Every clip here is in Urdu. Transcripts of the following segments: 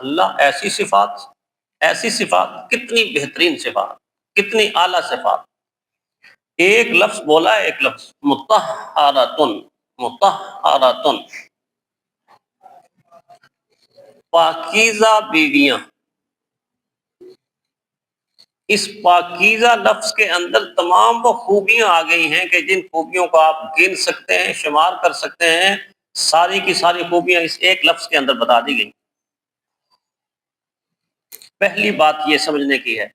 اللہ ایسی صفات کتنی بہترین صفات، کتنی اعلیٰ صفات. ایک لفظ بولا ہے، ایک لفظ مطہراتن. مطہراتن پاکیزہ بیویاں. اس پاکیزہ لفظ کے اندر تمام وہ خوبیاں آ گئی ہیں کہ جن خوبیوں کو آپ گن سکتے ہیں، شمار کر سکتے ہیں. ساری کی ساری خوبیاں اس ایک لفظ کے اندر بتا دی گئی. پہلی بات یہ سمجھنے کی ہے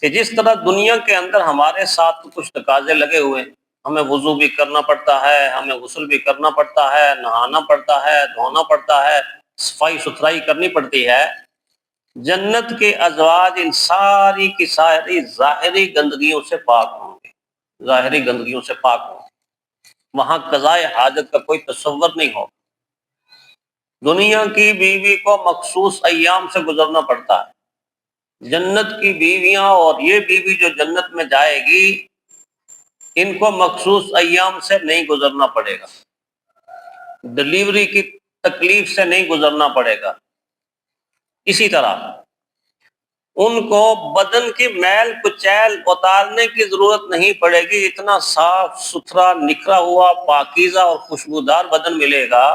کہ جس طرح دنیا کے اندر ہمارے ساتھ کچھ تقاضے لگے ہوئے ہیں، ہمیں وضو بھی کرنا پڑتا ہے، ہمیں غسل بھی کرنا پڑتا ہے، نہانا پڑتا ہے، دھونا پڑتا ہے، صفائی ستھرائی کرنی پڑتی ہے. جنت کے ازواج ان ساری کی ساری ظاہری گندگیوں سے پاک ہوں گے. ظاہری گندگیوں سے پاک ہوں گے. وہاں قضائے حاجت کا کوئی تصور نہیں ہو. دنیا کی بیوی کو مخصوص ایام سے گزرنا پڑتا ہے. جنت کی بیویاں اور یہ بیوی جو جنت میں جائے گی، ان کو مخصوص ایام سے نہیں گزرنا پڑے گا. ڈلیوری کی تکلیف سے نہیں گزرنا پڑے گا. اسی طرح ان کو بدن کی میل کچیل اتارنے کی ضرورت نہیں پڑے گی. اتنا صاف ستھرا نکھرا ہوا پاکیزہ اور خوشبودار بدن ملے گا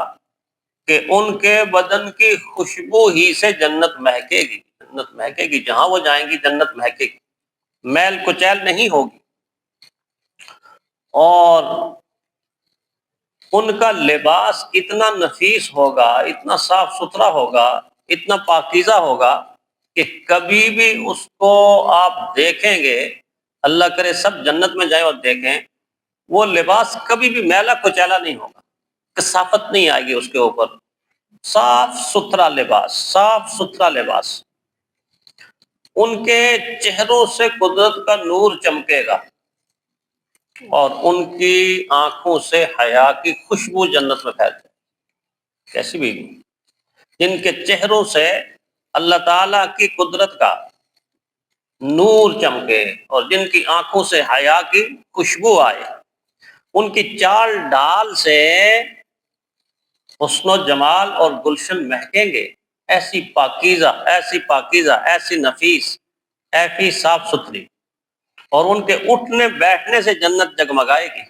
کہ ان کے بدن کی خوشبو ہی سے جنت مہکے گی. جنت مہکے گی، جہاں وہ جائیں گی جنت مہکے گی. میل کچیل نہیں ہوگی. اور ان کا لباس اتنا نفیس ہوگا، اتنا صاف ستھرا ہوگا، اتنا پاکیزہ ہوگا کہ کبھی بھی اس کو آپ دیکھیں گے، اللہ کرے سب جنت میں جائیں اور دیکھیں، وہ لباس کبھی بھی میلا کچیلا نہیں ہوگا. کثافت نہیں آئے گی اس کے اوپر. صاف ستھرا لباس، صاف ستھرا لباس. ان کے چہروں سے قدرت کا نور چمکے گا اور ان کی آنکھوں سے حیا کی خوشبو جنت میں پھیلتی. کیسی بیوی جن کے چہروں سے اللہ تعالیٰ کی قدرت کا نور چمکے اور جن کی آنکھوں سے حیا کی خوشبو آئے. ان کی چال ڈال سے حسن و جمال اور گلشن مہکیں گے. ایسی پاکیزہ، ایسی پاکیزہ، ایسی نفیس، ایسی صاف ستھری. اور ان کے اٹھنے بیٹھنے سے جنت جگمگائے گی.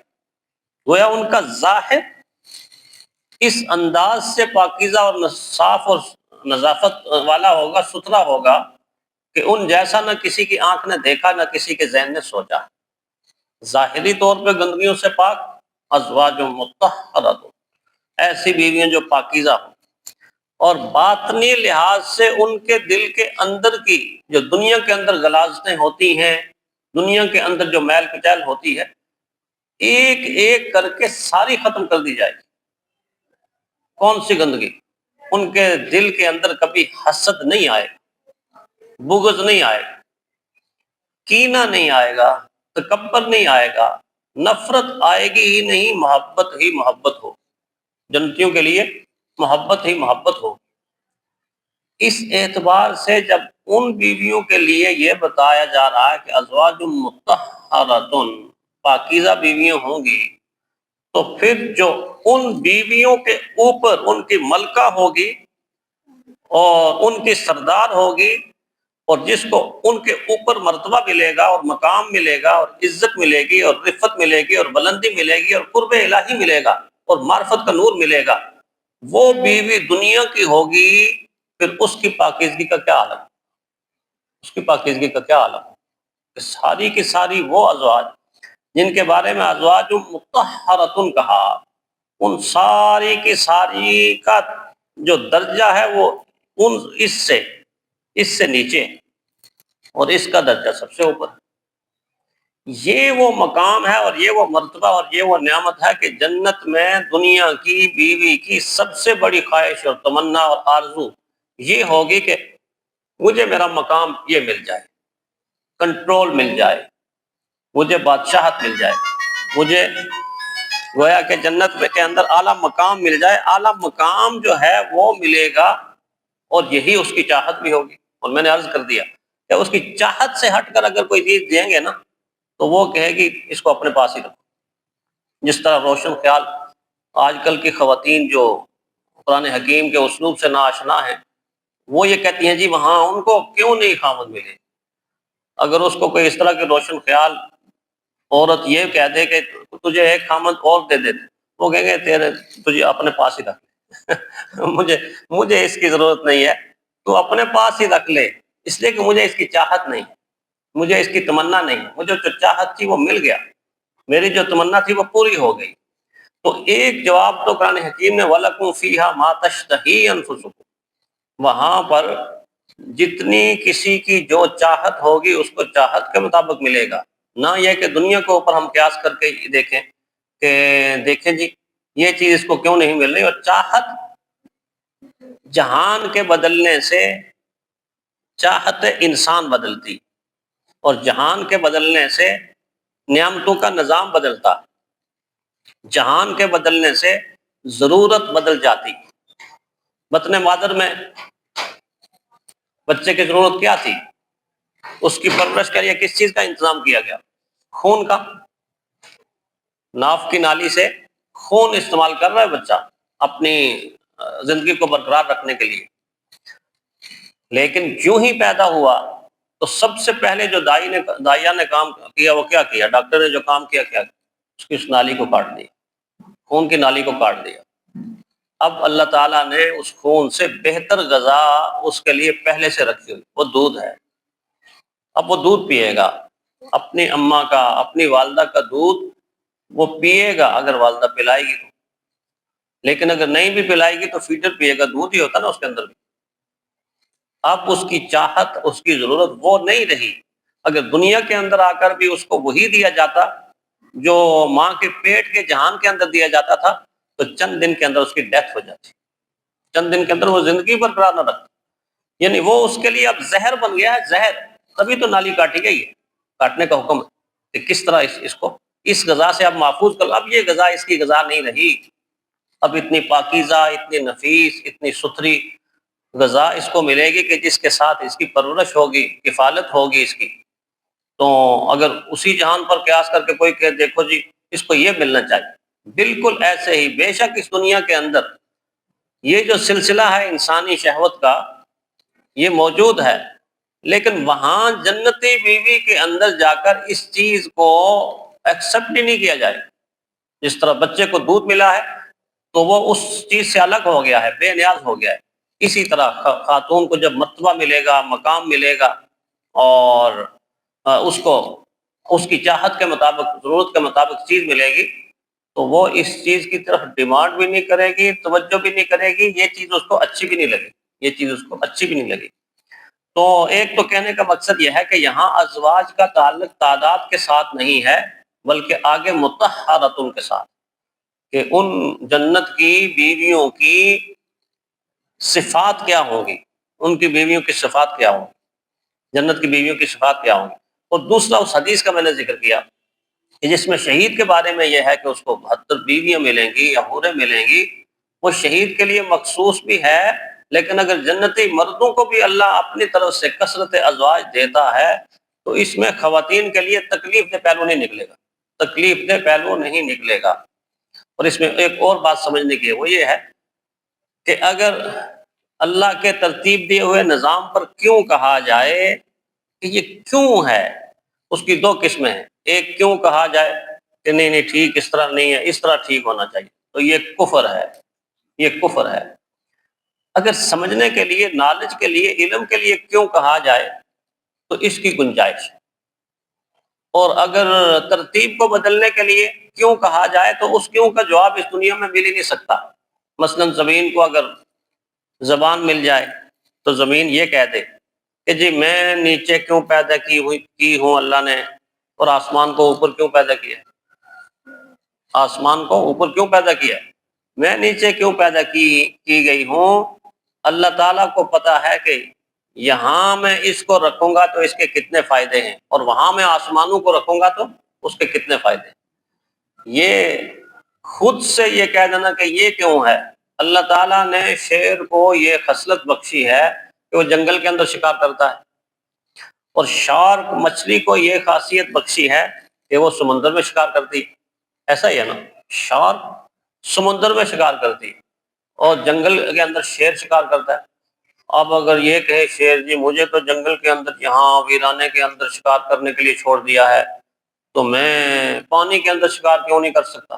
گویا ان کا ظاہر اس انداز سے پاکیزہ اور صاف اور نظافت والا ہوگا، ستھرا ہوگا کہ ان جیسا نہ کسی کی آنکھ نے دیکھا، نہ کسی کے ذہن نے سوچا. ظاہری طور پہ گندگیوں سے پاک. ازواج مطہرات، ایسی بیویاں جو پاکیزہ ہوں. اور باطنی لحاظ سے ان کے دل کے اندر کی جو دنیا کے اندر غلاظتیں ہوتی ہیں، دنیا کے اندر جو میل کچیل ہوتی ہے، ایک ایک کر کے ساری ختم کر دی جائے گی. کون سی گندگی؟ ان کے دل کے اندر کبھی حسد نہیں آئے گا، بغض نہیں آئے گا، کینہ نہیں آئے گا، تکبر نہیں آئے گا، نفرت آئے گی ہی نہیں. محبت ہی محبت ہو. جنتیوں کے لیے محبت ہی محبت ہو. اس اعتبار سے جب ان بیویوں کے لیے یہ بتایا جا رہا ہے کہ ازواج مطہراتن، پاکیزہ بیویاں ہوں گی، تو پھر جو ان بیویوں کے اوپر ان کی ملکہ ہوگی اور ان کی سردار ہوگی، اور جس کو ان کے اوپر مرتبہ ملے گا اور مقام ملے گا اور عزت ملے گی اور رفت ملے گی اور بلندی ملے گی اور قرب الہی ملے گا اور معرفت کا نور ملے گا، وہ بیوی دنیا کی ہوگی. پھر اس کی پاکیزگی کا کیا عالم، اس کی پاکیزگی کا کیا عالم. کہ ساری کی ساری وہ ازواج جن کے بارے میں ازواج مطہراتن کہا، ان ساری کی ساری کا جو درجہ ہے وہ اس سے نیچے، اور اس کا درجہ سب سے اوپر. یہ وہ مقام ہے اور یہ وہ مرتبہ اور یہ وہ نعمت ہے کہ جنت میں دنیا کی بیوی کی سب سے بڑی خواہش اور تمنا اور آرزو یہ ہوگی کہ مجھے میرا مقام یہ مل جائے، کنٹرول مل جائے، مجھے بادشاہت مل جائے، مجھے گویا کہ جنت کے اندر اعلیٰ مقام مل جائے. اعلیٰ مقام جو ہے وہ ملے گا اور یہی اس کی چاہت بھی ہوگی. اور میں نے عرض کر دیا کہ اس کی چاہت سے ہٹ کر اگر کوئی چیز دیں گے نا تو وہ کہے گی اس کو اپنے پاس ہی رکھو. جس طرح روشن خیال آج کل کی خواتین جو قرآن حکیم کے اسلوب سے ناآشنا ہیں، وہ یہ کہتی ہیں جی وہاں ان کو کیوں نہیں خامد ملے. اگر اس کو کوئی اس طرح کے روشن خیال عورت یہ کہہ دے کہ تجھے ایک خامد اور دے دیتے، وہ کہیں گے تجھے اپنے پاس ہی رکھ لے. مجھے اس کی ضرورت نہیں ہے، تو اپنے پاس ہی رکھ لے، اس لیے کہ مجھے اس کی چاہت نہیں، مجھے اس کی تمنا نہیں، مجھے جو چاہت تھی وہ مل گیا، میری جو تمنا تھی وہ پوری ہو گئی. تو ایک جواب تو قرآن حکیم نے وَلَكُمْ فِيهَا مَا تَشْتَهِي أَنفُسُكُمْ، وہاں پر جتنی کسی کی جو چاہت ہوگی اس کو چاہت کے مطابق ملے گا. نہ یہ کہ دنیا کے اوپر ہم قیاس کر کے دیکھیں کہ دیکھیں جی یہ چیز اس کو کیوں نہیں مل رہی. اور چاہت جہان کے بدلنے سے چاہت انسان بدلتی، اور جہان کے بدلنے سے نعمتوں کا نظام بدلتا، جہان کے بدلنے سے ضرورت بدل جاتی. بطن مادر میں بچے کی ضرورت کیا تھی؟ اس کی پرورش کے لیے کس چیز کا انتظام کیا گیا؟ خون کا. ناف کی نالی سے خون استعمال کر رہا ہے بچہ اپنی زندگی کو برقرار رکھنے کے لیے. لیکن جو ہی پیدا ہوا تو سب سے پہلے جو دائیا نے کام کیا وہ کیا کیا؟ ڈاکٹر نے جو کام کیا اس کی اس نالی کو کاٹ دیا، خون کی نالی کو کاٹ دیا. اب اللہ تعالیٰ نے اس خون سے بہتر غذا اس کے لیے پہلے سے رکھی ہوئی، وہ دودھ ہے. اب وہ دودھ پیے گا، اپنی اماں کا، اپنی والدہ کا دودھ وہ پیے گا اگر والدہ پلائے گی تو. لیکن اگر نہیں بھی پلائے گی تو فیڈر پیے گا، دودھ ہی ہوتا نا اس کے اندر بھی. اب اس کی چاہت، اس کی ضرورت وہ نہیں رہی. اگر دنیا کے اندر آ کر بھی اس کو وہی دیا جاتا جو ماں کے پیٹ کے جہان کے اندر دیا جاتا تھا تو چند دن کے اندر اس کی ڈیتھ ہو جاتی، چند دن کے اندر وہ زندگی برقرار نہ رکھتا. یعنی وہ اس کے لیے اب زہر بن گیا ہے، زہر. تبھی تو نالی کاٹی گئی ہے، کاٹنے کا حکم ہے کہ کس طرح اس کو اس غذا سے اب محفوظ کر لو. اب یہ غذا اس کی غذا نہیں رہی. اب اتنی پاکیزہ، اتنی نفیس، اتنی ستھری غذا اس کو ملے گی کہ جس کے ساتھ اس کی پرورش ہوگی، کفالت ہوگی اس کی. تو اگر اسی جہان پر قیاس کر کے کوئی کہ دیکھو جی اس کو یہ ملنا چاہیے، بالکل ایسے ہی بے شک اس دنیا کے اندر یہ جو سلسلہ ہے انسانی شہوت کا یہ موجود ہے، لیکن وہاں جنتی بیوی کے اندر جا کر اس چیز کو ایکسپٹ ہی نہیں کیا جائے. جس طرح بچے کو دودھ ملا ہے تو وہ اس چیز سے الگ ہو گیا ہے، بے نیاز ہو گیا ہے. اسی طرح خاتون کو جب مرتبہ ملے گا، مقام ملے گا، اور اس کو اس کی چاہت کے مطابق، ضرورت کے مطابق چیز ملے گی تو وہ اس چیز کی طرف ڈیمانڈ بھی نہیں کرے گی، توجہ بھی نہیں کرے گی. یہ چیز اس کو اچھی بھی نہیں لگے، یہ چیز اس کو اچھی بھی نہیں لگے. تو ایک تو کہنے کا مقصد یہ ہے کہ یہاں ازواج کا تعلق تعداد کے ساتھ نہیں ہے بلکہ آگے مطہراتن کے ساتھ، کہ ان جنت کی بیویوں کی صفات کیا ہوگی، ان کی بیویوں کی صفات کیا ہوگی، جنت کی بیویوں کی صفات کیا ہوگی. اور دوسرا اس حدیث کا میں نے ذکر کیا کہ جس میں شہید کے بارے میں یہ ہے کہ اس کو 72 بیویاں ملیں گی یا حوریں ملیں گی. وہ شہید کے لیے مخصوص بھی ہے، لیکن اگر جنتی مردوں کو بھی اللہ اپنی طرف سے کثرت ازواج دیتا ہے تو اس میں خواتین کے لیے تکلیف دہ پہلو نہیں نکلے گا، تکلیف دہ پہلو نہیں نکلے گا. اور اس میں ایک اور بات سمجھنے کی ہے، وہ یہ ہے کہ اگر اللہ کے ترتیب دیے ہوئے نظام پر کیوں کہا جائے کہ یہ کیوں ہے، اس کی دو قسمیں ہیں. ایک کیوں کہا جائے کہ نہیں نہیں ٹھیک اس طرح نہیں ہے، اس طرح ٹھیک ہونا چاہیے، تو یہ کفر ہے، یہ کفر ہے. اگر سمجھنے کے لیے، نالج کے لیے، علم کے لیے کیوں کہا جائے تو اس کی گنجائش ہے. اور اگر ترتیب کو بدلنے کے لیے کیوں کہا جائے تو اس کیوں کا جواب اس دنیا میں مل ہی نہیں سکتا. مثلا زمین کو اگر زبان مل جائے تو زمین یہ کہہ دے کہ جی میں نیچے کیوں پیدا کی ہوں اللہ نے، اور آسمان کو اوپر کیوں پیدا کیا، آسمان کو اوپر کیوں پیدا کیا، میں نیچے کیوں پیدا کی گئی ہوں. اللہ تعالیٰ کو پتا ہے کہ یہاں میں اس کو رکھوں گا تو اس کے کتنے فائدے ہیں، اور وہاں میں آسمانوں کو رکھوں گا تو اس کے کتنے فائدے ہیں. یہ خود سے یہ کہہ دینا کہ یہ کیوں ہے. اللہ تعالیٰ نے شیر کو یہ خصلت بخشی ہے کہ وہ جنگل کے اندر شکار کرتا ہے، اور شارک مچھلی کو یہ خاصیت بخشی ہے کہ وہ سمندر میں شکار کرتی. ایسا ہی ہے نا، شارک سمندر میں شکار کرتی اور جنگل کے اندر شیر شکار کرتا ہے. اب اگر یہ کہے شیر جی مجھے تو جنگل کے اندر یہاں ویرانے کے اندر شکار کرنے کے لیے چھوڑ دیا ہے تو میں پانی کے اندر شکار کیوں نہیں کر سکتا؟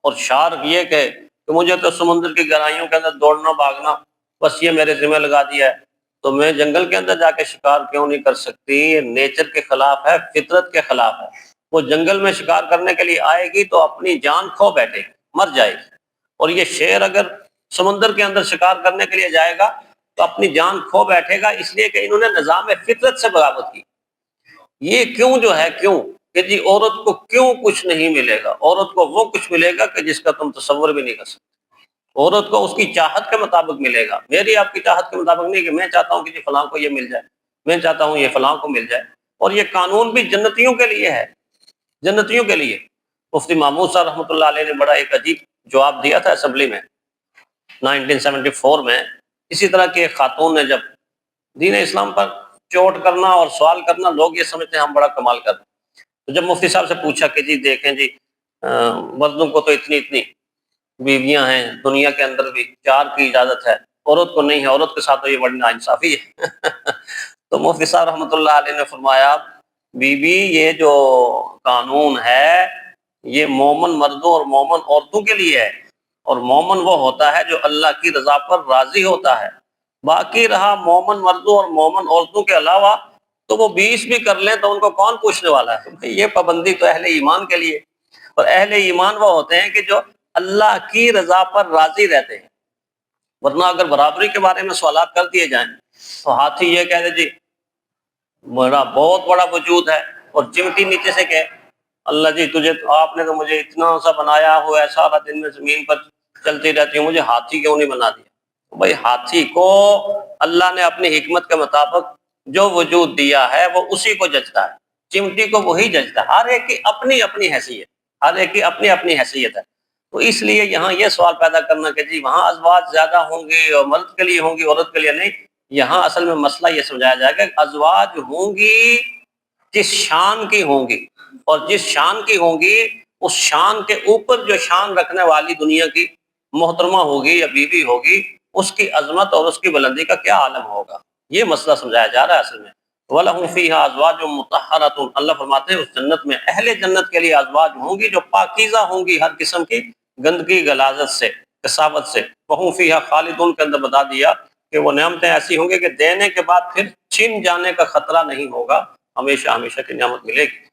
اور شارک یہ کہے کہ مجھے تو سمندر کی گہرائیوں کے اندر دوڑنا بھاگنا بس یہ میرے ذمہ لگا دیا ہے تو میں جنگل کے اندر جا کے شکار کیوں نہیں کر سکتی؟ یہ نیچر کے خلاف ہے، فطرت کے خلاف ہے۔ وہ جنگل میں شکار کرنے کے لیے آئے گی تو اپنی جان کھو بیٹھے گی، مر جائے گی، اور یہ شیر اگر سمندر کے اندر شکار کرنے کے لیے جائے گا تو اپنی جان کھو بیٹھے گا، اس لیے کہ انہوں نے نظام فطرت سے بغاوت کی۔ یہ کیوں جو ہے کیوں کہ جی عورت کو کیوں کچھ نہیں ملے گا؟ عورت کو وہ کچھ ملے گا کہ جس کا تم تصور بھی نہیں کر سکتے۔ عورت کو اس کی چاہت کے مطابق ملے گا، میری آپ کی چاہت کے مطابق نہیں کہ میں چاہتا ہوں کہ جی فلاں کو یہ مل جائے، میں چاہتا ہوں یہ فلاں کو مل جائے۔ اور یہ قانون بھی جنتیوں کے لیے ہے، جنتیوں کے لیے۔ مفتی محمود صاحب رحمۃ اللہ علیہ نے بڑا ایک عجیب جواب دیا تھا اسمبلی میں 1974 میں۔ اسی طرح کی ایک خاتون نے جب دین اسلام پر چوٹ کرنا اور سوال کرنا، لوگ یہ سمجھتے ہیں ہم بڑا کمال کرتے ہیں، تو جب مفتی صاحب سے پوچھا کہ جی دیکھیں جی مردوں کو تو اتنی اتنی بیویاں ہیں، دنیا کے اندر بھی 4 کی اجازت ہے، عورت کو نہیں ہے، عورت کے ساتھ تو یہ بڑی ناانصافی ہے۔ تو مفتی صاحب رحمۃ اللہ علیہ نے فرمایا بی بی یہ جو قانون ہے یہ مومن مردوں اور مومن عورتوں کے لیے ہے، اور مومن وہ ہوتا ہے جو اللہ کی رضا پر راضی ہوتا ہے۔ باقی رہا مومن مردوں اور مومن عورتوں کے علاوہ تو وہ 20 بھی کر لیں تو ان کو کون پوچھنے والا ہے؟ یہ پابندی تو اہل ایمان کے لیے، اور اہل ایمان وہ ہوتے ہیں کہ جو اللہ کی رضا پر راضی رہتے ہیں۔ ورنہ اگر برابری کے بارے میں سوالات کر دیے جائیں تو ہاتھی یہ کہہ دے جی میرا بہت بڑا وجود ہے، اور چمٹی نیچے سے کہ اللہ جی تجھے آپ نے تو مجھے اتنا سا بنایا ہوا ہے، سارا دن میں زمین پر چلتی رہتی ہوں، مجھے ہاتھی کیوں نہیں بنا دیا؟ بھائی ہاتھی کو اللہ نے اپنی حکمت کے مطابق جو وجود دیا ہے وہ اسی کو جچتا ہے، چمٹی کو وہی جچتا ہے۔ ہر ایک کی اپنی اپنی حیثیت، ہر ایک کی اپنی اپنی حیثیت ہے۔ تو اس لیے یہاں یہ سوال پیدا کرنا کہ جی وہاں ازواج زیادہ ہوں گی اور مرد کے لیے ہوں گی عورت کے لیے نہیں، یہاں اصل میں مسئلہ یہ سمجھایا جائے گا کہ ازواج ہوں گی کس شان کی ہوں گی، اور جس شان کی ہوں گی اس شان کے اوپر جو شان رکھنے والی دنیا کی محترمہ ہوگی یا بیوی ہوگی، اس کی عظمت اور اس کی بلندی کا کیا عالم ہوگا۔ یہ مسئلہ سمجھایا جا رہا ہے اصل میں۔ وَلَهُمْ فِيهَا أَزْوَاجٌ مُطَهَّرَةٌ، اللہ فرماتے ہیں اس جنت میں اہل جنت کے لیے ازواج ہوں گی جو پاکیزہ ہوں گی ہر قسم کی گندگی غلاظت سے، کثافت سے۔ وَهُمْ فِيهَا خَالِدُونَ کے اندر بتا دیا کہ وہ نعمتیں ایسی ہوں گی کہ دینے کے بعد پھر چھن جانے کا خطرہ نہیں ہوگا، ہمیشہ ہمیشہ کی نعمت ملے گی۔